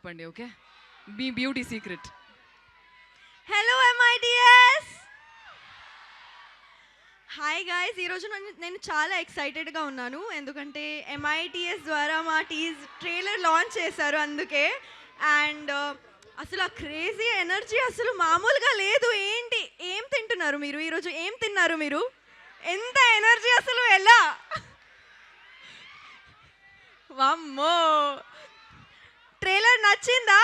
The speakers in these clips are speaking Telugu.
చెప్పండి. ఓకే, మీ beauty secret. Hello MITS, hi guys. ఈరోజు నేను చాలా ఎక్సైటెడ్గా ఉన్నాను, ఎందుకంటే ఎంఐటిఎస్ ద్వారా మా ట్రైలర్ లాంచ్ చేశారు అందుకే. అండ్ అసలు ఆ క్రేజీ ఎనర్జీ అసలు మామూలుగా లేదు. ఏంటి, ఏం తింటున్నారు మీరు ఈరోజు? ఏం తిన్నారు మీరు? ఎంత ఎనర్జీ అసలు, ఎలా? వామ్మో, ట్రైలర్ నచ్చిందా?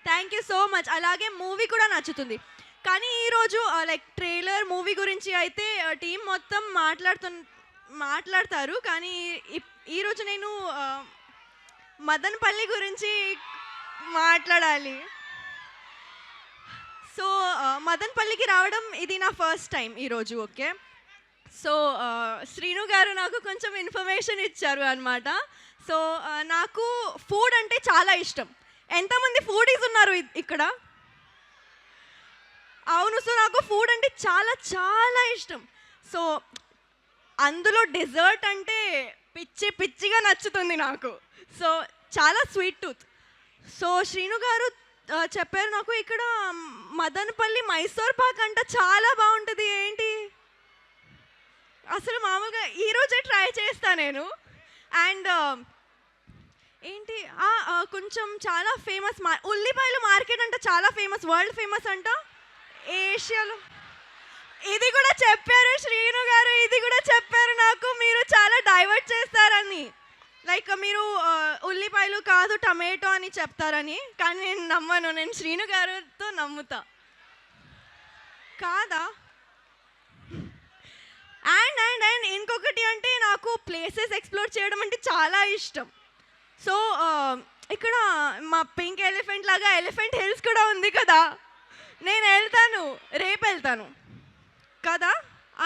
Thank you so much. అలాగే మూవీ కూడా నచ్చుతుంది. కానీ ఈరోజు లైక్ ట్రైలర్ మూవీ గురించి అయితే టీం మొత్తం మాట్లాడతారు. కానీ ఈరోజు నేను మదనపల్లి గురించి మాట్లాడాలి. సో మదనపల్లికి రావడం ఇది నా ఫస్ట్ టైం ఈరోజు. ఓకే, సో శ్రీను గారు నాకు కొంచెం ఇన్ఫర్మేషన్ ఇచ్చారు అనమాట. సో నాకు ఫుడ్ అంటే చాలా ఇష్టం. ఎంతమంది ఫుడీస్ ఉన్నారు ఇక్కడ? అవును. సో నాకు ఫుడ్ అంటే చాలా చాలా ఇష్టం. సో అందులో డెజర్ట్ అంటే పిచ్చిగా నచ్చుతుంది నాకు. సో చాలా స్వీట్ టూత్. సో శ్రీను గారు చెప్పారు నాకు ఇక్కడ మదనపల్లి మైసూర్ పాక్ అంట చాలా బాగుంటుంది. ఏంటి అసలు మామూలుగా ఈరోజే ట్రై చేస్తా నేను. అండ్ ఏంటి కొంచెం చాలా ఫేమస్ ఉల్లిపాయలు మార్కెట్ అంట, చాలా ఫేమస్, వరల్డ్ ఫేమస్ అంట ఏషియాలో. ఇది కూడా చెప్పారు శ్రీను గారు, ఇది కూడా చెప్పారు నాకు, మీరు చాలా డైవర్ట్ చేస్తారని. లైక్ మీరు ఉల్లిపాయలు కాదు టమాటో అని చెప్తారని. కానీ నేను నమ్మను, నేను శ్రీను గారితో నమ్ముతా. కాదా? అండ్ అండ్ అండ్ ఇంకొకటి అంటే నాకు ప్లేసెస్ ఎక్స్ప్లోర్ చేయడం అంటే చాలా ఇష్టం. సో ఇక్కడ మా పింక్ ఎలిఫెంట్ లాగా ఎలిఫెంట్ హిల్స్ కూడా ఉంది కదా, నేను వెళ్తాను, రేపు వెళ్తాను కదా.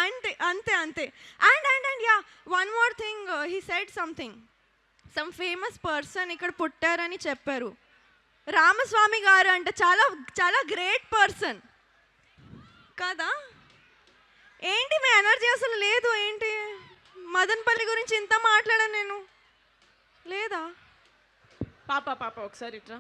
అంతే అంతే అంతే. And and and yeah, one more thing, he said something, some famous person ఇక్కడ పుట్టారని చెప్పారు. రామస్వామి గారు అంట, చాలా చాలా గ్రేట్ పర్సన్ కదా. ఏంటి మీ ఎనర్జీ అసలు లేదు? ఏంటి మదనపల్లి గురించి ఇంత మాట్లాడాను నేను, లేదా? పాప ఒకసారి ఇట్రా.